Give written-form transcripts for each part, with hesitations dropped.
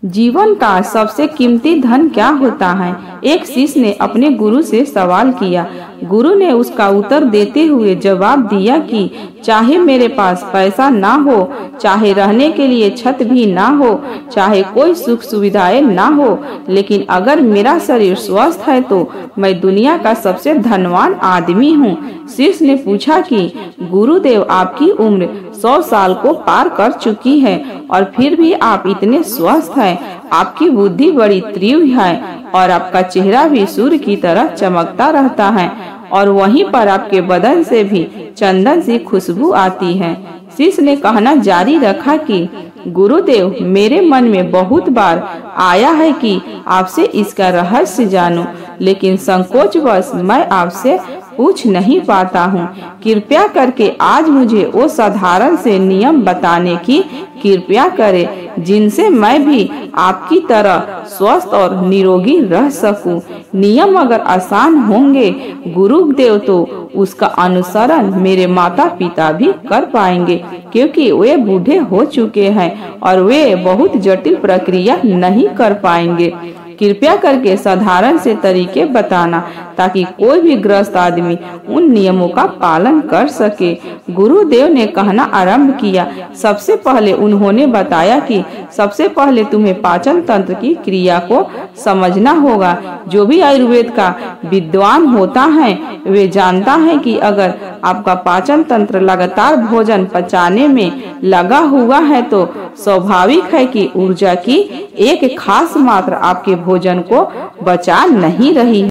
जीवन का सबसे कीमती धन क्या होता है? एक शिष्य ने अपने गुरु से सवाल किया। गुरु ने उसका उत्तर देते हुए जवाब दिया कि चाहे मेरे पास पैसा ना हो, चाहे रहने के लिए छत भी ना हो, चाहे कोई सुख सुविधाएं ना हो, लेकिन अगर मेरा शरीर स्वस्थ है तो मैं दुनिया का सबसे धनवान आदमी हूँ। शिष्य ने पूछा कि गुरुदेव, आपकी उम्र 100 साल को पार कर चुकी है और फिर भी आप इतने स्वस्थ हैं। आपकी बुद्धि बड़ी तीव्र है और आपका चेहरा भी सूर्य की तरह चमकता रहता है और वहीं पर आपके बदन से भी चंदन सी खुशबू आती है। शिष्य ने कहना जारी रखा कि गुरुदेव, मेरे मन में बहुत बार आया है कि आपसे इसका रहस्य जानूं, लेकिन संकोचवश मैं आपसे पूछ नहीं पाता हूँ। कृपया करके आज मुझे वो साधारण से नियम बताने की कृपया करें जिनसे मैं भी आपकी तरह स्वस्थ और निरोगी रह सकूं। नियम अगर आसान होंगे गुरुदेव तो उसका अनुसरण मेरे माता पिता भी कर पाएंगे, क्योंकि वे बूढ़े हो चुके हैं और वे बहुत जटिल प्रक्रिया नहीं कर पाएंगे। कृपया करके साधारण से तरीके बताना ताकि कोई भी ग्रस्त आदमी उन नियमों का पालन कर सके। गुरुदेव ने कहना आरंभ किया। सबसे पहले उन्होंने बताया कि सबसे पहले तुम्हें पाचन तंत्र की क्रिया को समझना होगा। जो भी आयुर्वेद का विद्वान होता है वे जानता है कि अगर आपका पाचन तंत्र लगातार भोजन पचाने में लगा हुआ है तो स्वाभाविक है कि ऊर्जा की एक खास मात्रा आपके भोजन को बचा नहीं रही।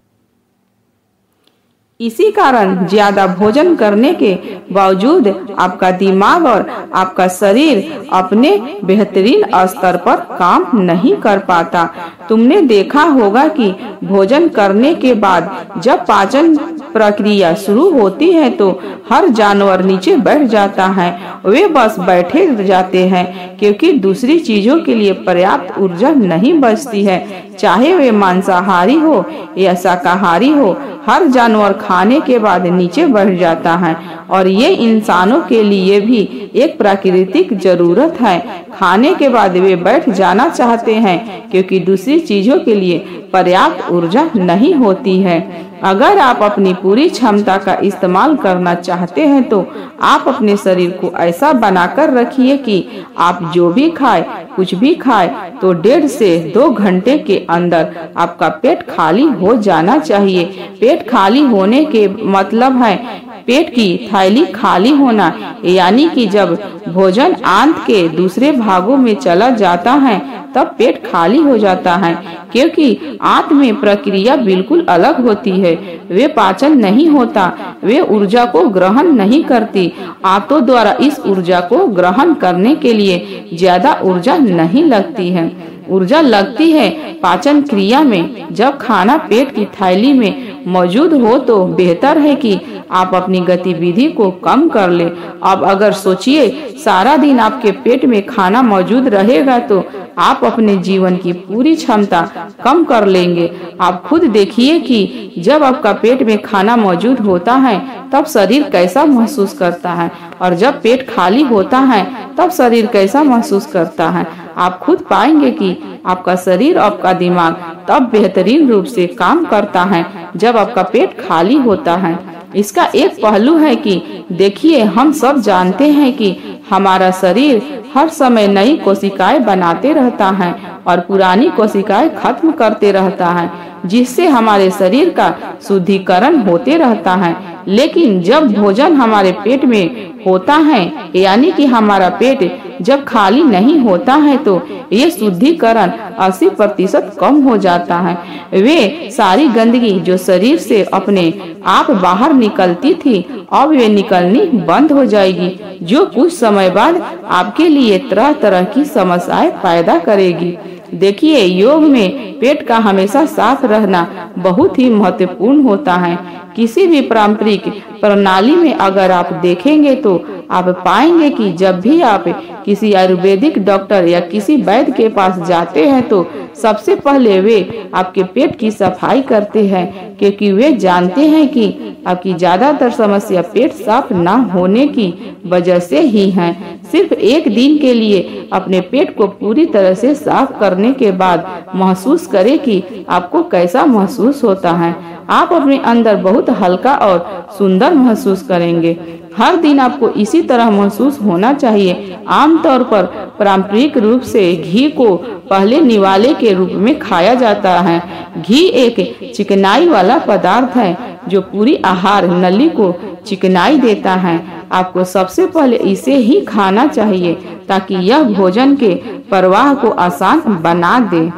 इसी कारण ज्यादा भोजन करने के बावजूद आपका दिमाग और आपका शरीर अपने बेहतरीन स्तर पर काम नहीं कर पाता। तुमने देखा होगा कि भोजन करने के बाद जब पाचन प्रक्रिया शुरू होती है तो हर जानवर नीचे बैठ जाता है। वे बस बैठे जाते हैं क्योंकि दूसरी चीजों के लिए पर्याप्त ऊर्जा नहीं बचती है। चाहे वे मांसाहारी हो या शाकाहारी हो, हर जानवर खाने के बाद नीचे बैठ जाता है और ये इंसानों के लिए भी एक प्राकृतिक जरूरत है। खाने के बाद वे बैठ जाना चाहते हैं क्योंकि दूसरी चीजों के लिए पर्याप्त ऊर्जा नहीं होती है। अगर आप अपनी पूरी क्षमता का इस्तेमाल करना चाहते हैं तो आप अपने शरीर को ऐसा बनाकर रखिए कि आप जो भी खाए, कुछ भी खाए तो 1.5 से 2 घंटे के अंदर आपका पेट खाली हो जाना चाहिए। पेट खाली होने के मतलब है पेट की थैली खाली होना, यानी कि जब भोजन आंत के दूसरे भागों में चला जाता है तब पेट खाली हो जाता है, क्योंकि आंत में प्रक्रिया बिल्कुल अलग होती है। वे पाचन नहीं होता, वे ऊर्जा को ग्रहण नहीं करती। आंतों द्वारा इस ऊर्जा को ग्रहण करने के लिए ज्यादा ऊर्जा नहीं लगती है। ऊर्जा लगती है पाचन क्रिया में। जब खाना पेट की थैली में मौजूद हो तो बेहतर है कि आप अपनी गतिविधि को कम कर ले। अब अगर सोचिए सारा दिन आपके पेट में खाना मौजूद रहेगा तो आप अपने जीवन की पूरी क्षमता कम कर लेंगे। आप खुद देखिए कि जब आपका पेट में खाना मौजूद होता है तब शरीर कैसा महसूस करता है और जब पेट खाली होता है तब शरीर कैसा महसूस करता है। आप खुद पाएंगे कि आपका शरीर, आपका दिमाग तब बेहतरीन रूप से काम करता है जब आपका पेट खाली होता है। इसका एक पहलू है कि देखिए, हम सब जानते हैं कि हमारा शरीर हर समय नई कोशिकाएं बनाते रहता है और पुरानी कोशिकाएं खत्म करते रहता है, जिससे हमारे शरीर का शुद्धिकरण होते रहता है। लेकिन जब भोजन हमारे पेट में होता है, यानी कि हमारा पेट जब खाली नहीं होता है तो ये शुद्धिकरण 80% कम हो जाता है। वे सारी गंदगी जो शरीर से अपने आप बाहर निकलती थी अब वे निकलनी बंद हो जाएगी, जो कुछ समय बाद आपके लिए तरह तरह की समस्याएं पैदा करेगी। देखिए, योग में पेट का हमेशा साफ रहना बहुत ही महत्वपूर्ण होता है। किसी भी पारंपरिक प्रणाली में अगर आप देखेंगे तो आप पाएंगे कि जब भी आप किसी आयुर्वेदिक डॉक्टर या किसी वैद्य के पास जाते हैं तो सबसे पहले वे आपके पेट की सफाई करते हैं, क्योंकि वे जानते हैं कि आपकी ज्यादातर समस्या पेट साफ न होने की वजह से ही है। सिर्फ एक दिन के लिए अपने पेट को पूरी तरह से साफ करने के बाद महसूस करें कि आपको कैसा महसूस होता है। आप अपने अंदर बहुत हल्का और सुंदर महसूस करेंगे। हर दिन आपको इसी तरह महसूस होना चाहिए। आमतौर पर पारंपरिक रूप से घी को पहले निवाले के रूप में खाया जाता है। घी एक चिकनाई वाला पदार्थ है जो पूरी आहार नली को चिकनाई देता है। आपको सबसे पहले इसे ही खाना चाहिए ताकि यह भोजन के प्रवाह को आसान बना दे।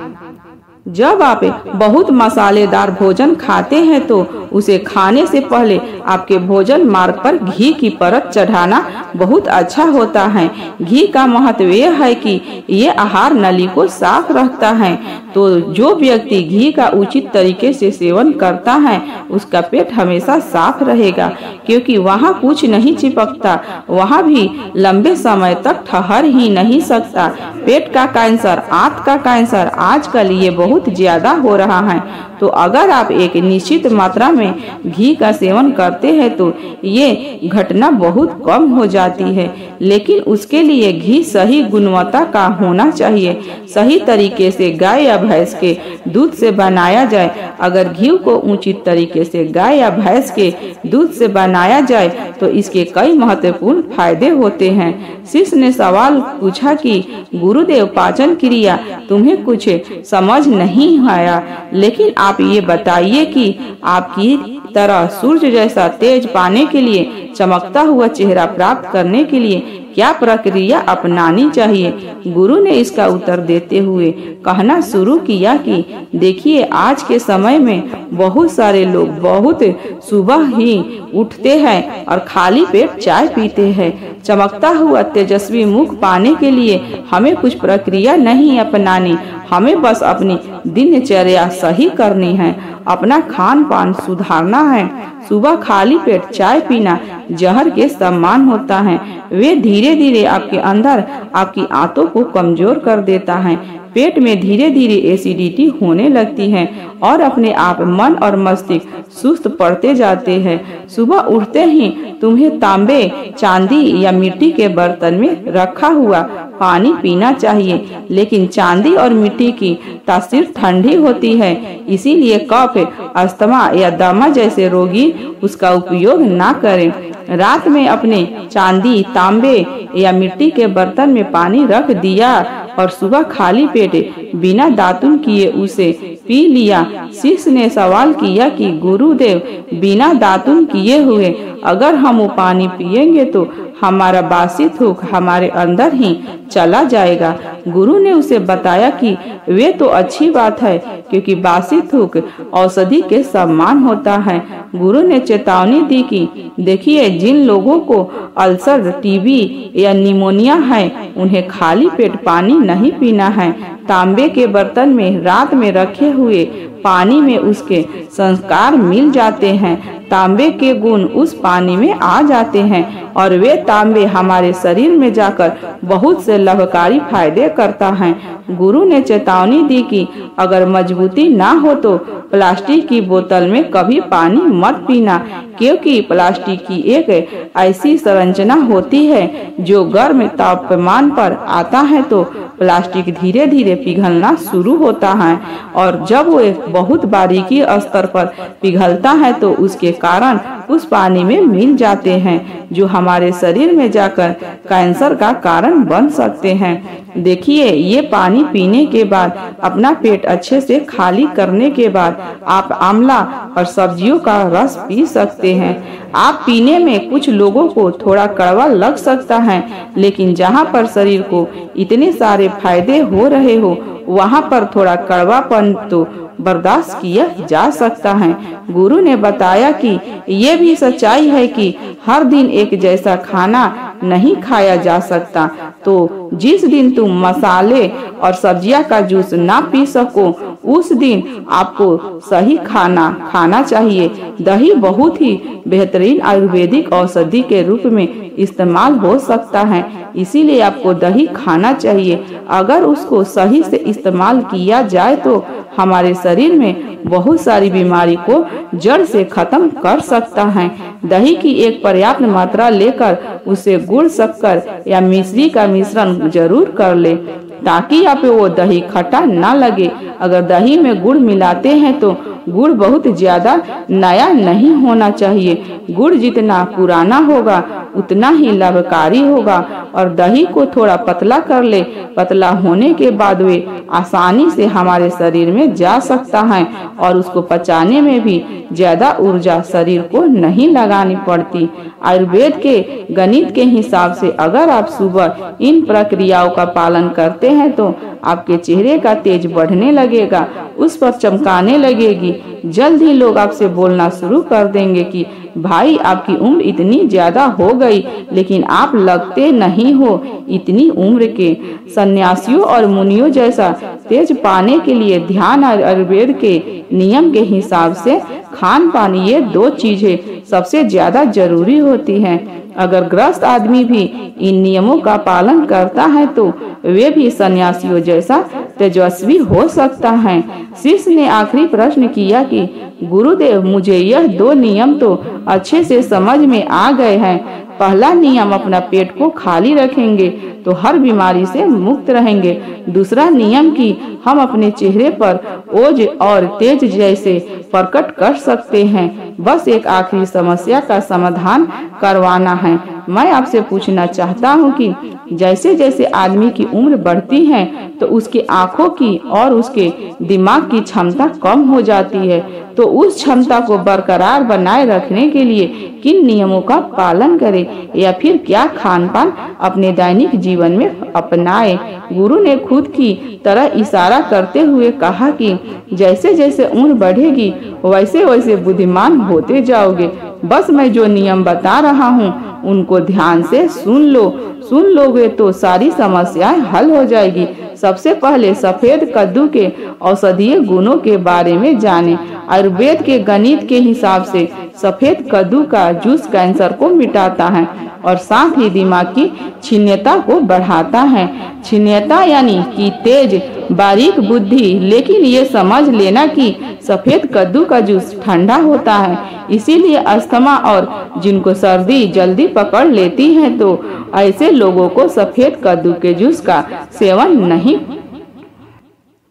जब आप बहुत मसालेदार भोजन खाते हैं तो उसे खाने से पहले आपके भोजन मार्ग पर घी की परत चढ़ाना बहुत अच्छा होता है। घी का महत्व यह है कि ये आहार नली को साफ रखता है, तो जो व्यक्ति घी का उचित तरीके से सेवन करता है उसका पेट हमेशा साफ रहेगा, क्योंकि वहाँ कुछ नहीं चिपकता, वहाँ भी लंबे समय तक ठहर ही नहीं सकता। पेट का कैंसर, आंत का कैंसर आजकल ये बहुत ज्यादा हो रहा है, तो अगर आप एक निश्चित मात्रा में घी का सेवन करते हैं तो ये घटना बहुत कम हो जाती है। लेकिन उसके लिए घी सही गुणवत्ता का होना चाहिए। सही तरीके से गाय या भैंस के दूध से बनाया जाए। अगर घी को उचित तरीके से गाय या भैंस के दूध से बनाया जाए तो इसके कई महत्वपूर्ण फायदे होते हैं। शिष्य ने सवाल पूछा कि गुरुदेव, पाचन क्रिया तुम्हें कुछ समझ नहीं आया, लेकिन आप ये बताइए कि आपकी तरह सूर्य जैसा तेज पाने के लिए, चमकता हुआ चेहरा प्राप्त करने के लिए क्या प्रक्रिया अपनानी चाहिए। गुरु ने इसका उत्तर देते हुए कहना शुरू किया कि देखिए, आज के समय में बहुत सारे लोग बहुत सुबह ही उठते हैं और खाली पेट चाय पीते हैं। चमकता हुआ तेजस्वी मुख पाने के लिए हमें कुछ प्रक्रिया नहीं अपनानी, हमें बस अपनी दिनचर्या सही करनी है, अपना खान पान सुधारना है। सुबह खाली पेट चाय पीना जहर के समान होता है। वे धीरे धीरे आपके अंदर आपकी आंतों को कमजोर कर देता है। पेट में धीरे धीरे एसिडिटी होने लगती है और अपने आप मन और मस्तिष्क सुस्त पड़ते जाते हैं। सुबह उठते ही तुम्हें तांबे, चांदी या मिट्टी के बर्तन में रखा हुआ पानी पीना चाहिए, लेकिन चांदी और मिट्टी की तासीर ठंडी होती है, इसीलिए कफ, अस्थमा या दमा जैसे रोगी उसका उपयोग ना करें। रात में अपने चांदी, तांबे या मिट्टी के बर्तन में पानी रख दिया और सुबह खाली पेट बिना दातुन किए उसे पी लिया। शिष्य ने सवाल किया कि गुरुदेव, बिना दातुन किए हुए अगर हम वो पानी पिएंगे तो हमारा बासी थूक हमारे अंदर ही चला जाएगा। गुरु ने उसे बताया कि वे तो अच्छी बात है, क्योंकि बासी थूक औषधि के समान होता है। गुरु ने चेतावनी दी कि देखिए, जिन लोगों को अल्सर, टीबी या निमोनिया है उन्हें खाली पेट पानी नहीं पीना है। तांबे के बर्तन में रात में रखे हुए पानी में उसके संस्कार मिल जाते हैं। तांबे के गुण उस पानी में आ जाते हैं और वे तांबे हमारे शरीर में जाकर बहुत से लाभकारी फायदे करता है। गुरु ने चेतावनी दी कि अगर मजबूती ना हो तो प्लास्टिक की बोतल में कभी पानी मत पीना, क्योंकि प्लास्टिक की एक ऐसी संरचना होती है जो गर्म तापमान पर आता है तो प्लास्टिक धीरे धीरे पिघलना शुरू होता है, और जब वो बहुत बारीकी स्तर पर पिघलता है तो उसके कारण उस पानी में मिल जाते हैं, जो हमारे शरीर में जाकर कैंसर का कारण बन सकते हैं। देखिए, ये पानी पीने के बाद, अपना पेट अच्छे से खाली करने के बाद आप आंवला और सब्जियों का रस पी सकते हैं। आप पीने में कुछ लोगों को थोड़ा कड़वा लग सकता है, लेकिन जहाँ पर शरीर को इतने सारे फायदे हो रहे हो वहाँ पर थोड़ा कड़वापन तो बर्दाश्त किया जा सकता है। गुरु ने बताया कि ये भी सच्चाई है कि हर दिन एक जैसा खाना नहीं खाया जा सकता। तो जिस दिन तुम मसाले और सब्जियां का जूस ना पी सको उस दिन आपको सही खाना खाना चाहिए। दही बहुत ही बेहतरीन आयुर्वेदिक औषधि के रूप में इस्तेमाल हो सकता है, इसीलिए आपको दही खाना चाहिए। अगर उसको सही से इस्तेमाल किया जाए तो हमारे शरीर में बहुत सारी बीमारी को जड़ से खत्म कर सकता है। दही की एक पर्याप्त मात्रा लेकर उसे गुड़, शक्कर या मिश्री का मिश्रण जरूर कर ले ताकि आप वो दही खट्टा ना लगे। अगर दही में गुड़ मिलाते हैं तो गुड़ बहुत ज्यादा नया नहीं होना चाहिए। गुड़ जितना पुराना होगा उतना ही लाभकारी होगा। और दही को थोड़ा पतला कर ले। पतला होने के बाद वे आसानी से हमारे शरीर में जा सकता है और उसको पचाने में भी ज्यादा ऊर्जा शरीर को नहीं लगानी पड़ती। आयुर्वेद के गणित के हिसाब से अगर आप सुबह इन प्रक्रियाओं का पालन करते हैं तो आपके चेहरे का तेज बढ़ने लगेगा, उस पर चमकाने लगेगी। जल्द ही लोग आपसे बोलना शुरू कर देंगे कि भाई आपकी उम्र इतनी ज्यादा हो गई लेकिन आप लगते नहीं हो इतनी उम्र के। सन्यासियों और मुनियों जैसा तेज पाने के लिए ध्यान और आयुर्वेद के नियम के हिसाब से खान पान, ये दो चीजें सबसे ज्यादा जरूरी होती हैं। अगर ग्रस्त आदमी भी इन नियमों का पालन करता है तो वे भी सन्यासियों जैसा तेजस्वी हो सकता है। शिष्य ने आखिरी प्रश्न किया कि गुरुदेव, मुझे यह दो नियम तो अच्छे से समझ में आ गए हैं। पहला नियम, अपना पेट को खाली रखेंगे तो हर बीमारी से मुक्त रहेंगे। दूसरा नियम कि हम अपने चेहरे पर ओज और तेज जैसे प्रकट कर सकते हैं। बस एक आखिरी समस्या का समाधान करवाना है। मैं आपसे पूछना चाहता हूँ कि जैसे जैसे आदमी की उम्र बढ़ती है तो उसकी आंखों की और उसके दिमाग की क्षमता कम हो जाती है, तो उस क्षमता को बरकरार बनाए रखने के लिए किन नियमों का पालन करें या फिर क्या खान पान अपने दैनिक जीवन में अपनाएं। गुरु ने खुद की तरह इशारा करते हुए कहा कि जैसे जैसे उम्र बढ़ेगी वैसे वैसे बुद्धिमान होते जाओगे। बस मैं जो नियम बता रहा हूँ उनको ध्यान से सुन लोगे तो सारी समस्याएं हल हो जाएगी। सबसे पहले सफेद कद्दू के औषधीय गुणों के बारे में जानें। आयुर्वेद के गणित के हिसाब से सफेद कद्दू का जूस कैंसर को मिटाता है और साथ ही दिमाग की क्षीणता को बढ़ाता है। क्षीणता यानी कि तेज बारीक बुद्धि। लेकिन ये समझ लेना कि सफेद कद्दू का जूस ठंडा होता है, इसीलिए अस्थमा और जिनको सर्दी जल्दी पकड़ लेती है तो ऐसे लोगों को सफेद कद्दू के जूस का सेवन नहीं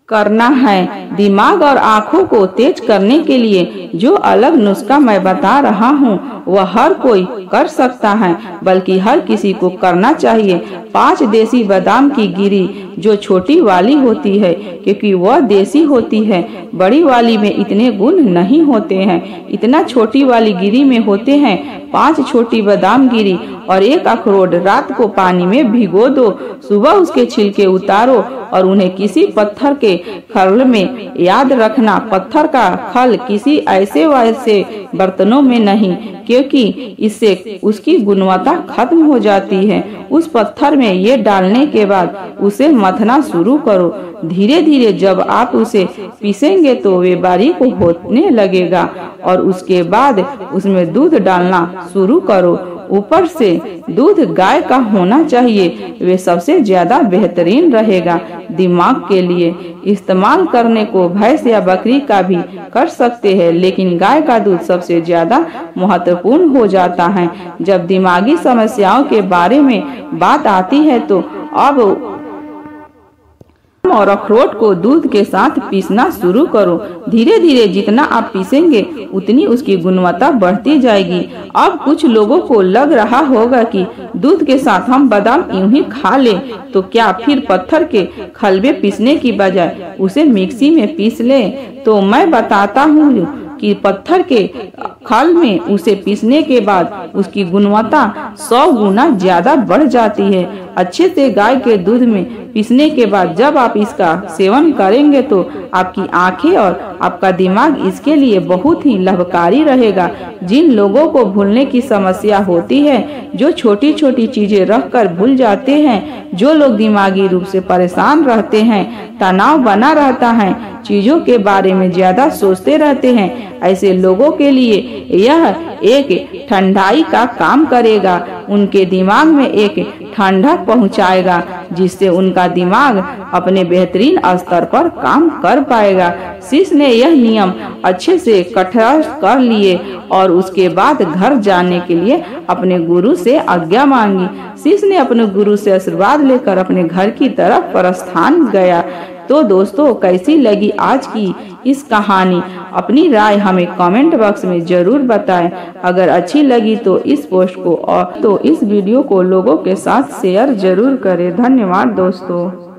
करना है। दिमाग और आँखों को तेज करने के लिए जो अलग नुस्खा मैं बता रहा हूँ वह हर कोई कर सकता है, बल्कि हर किसी को करना चाहिए। 5 देसी बादाम की गिरी जो छोटी वाली होती है क्योंकि वह देसी होती है, बड़ी वाली में इतने गुण नहीं होते हैं, इतना छोटी वाली गिरी में होते हैं। 5 छोटी बादाम गिरी और 1 अखरोट रात को पानी में भिगो दो। सुबह उसके छिलके उतारो और उन्हें किसी पत्थर के खल में, याद रखना पत्थर का खल किसी ऐसे वैसे बर्तनों में नहीं, क्योंकि इससे उसकी गुणवत्ता खत्म हो जाती है। उस पत्थर में ये डालने के बाद उसे मथना शुरू करो। धीरे धीरे जब आप उसे पीसेंगे तो वे बारीक होने लगेगा और उसके बाद उसमें दूध डालना शुरू करो। ऊपर से दूध गाय का होना चाहिए, वे सबसे ज्यादा बेहतरीन रहेगा। दिमाग के लिए इस्तेमाल करने को भैंस या बकरी का भी कर सकते हैं, लेकिन गाय का दूध सबसे ज्यादा महत्वपूर्ण हो जाता है। जब दिमागी समस्याओं के बारे में बात आती है तो अब और अखरोट को दूध के साथ पीसना शुरू करो। धीरे धीरे जितना आप पीसेंगे उतनी उसकी गुणवत्ता बढ़ती जाएगी। अब कुछ लोगों को लग रहा होगा कि दूध के साथ हम बादाम यूं ही खा लें, तो क्या फिर पत्थर के खलबे पीसने की बजाय उसे मिक्सी में पीस लें? तो मैं बताता हूँ कि पत्थर के खल में उसे पीसने के बाद उसकी गुणवत्ता 100 गुना ज्यादा बढ़ जाती है। अच्छे से गाय के दूध में पीसने के बाद जब आप इसका सेवन करेंगे तो आपकी आंखें और आपका दिमाग इसके लिए बहुत ही लाभकारी रहेगा। जिन लोगों को भूलने की समस्या होती है, जो छोटी छोटी चीजें रखकर भूल जाते हैं, जो लोग दिमागी रूप से परेशान रहते हैं, तनाव बना रहता है, चीजों के बारे में ज्यादा सोचते रहते हैं, ऐसे लोगों के लिए यह एक ठंडाई का काम करेगा। उनके दिमाग में एक ठंडक पहुंचाएगा, जिससे उनका दिमाग अपने बेहतरीन स्तर पर काम कर पाएगा। शिष्य ने यह नियम अच्छे से कंठस्थ कर लिए और उसके बाद घर जाने के लिए अपने गुरु से आज्ञा मांगी। शिष्य ने अपने गुरु से आशीर्वाद लेकर अपने घर की तरफ प्रस्थान गया। तो दोस्तों, कैसी लगी आज की इस कहानी? अपनी राय हमें कमेंट बॉक्स में जरूर बताएं। अगर अच्छी लगी तो इस पोस्ट को और इस वीडियो को लोगों के साथ शेयर जरूर करें। धन्यवाद दोस्तों।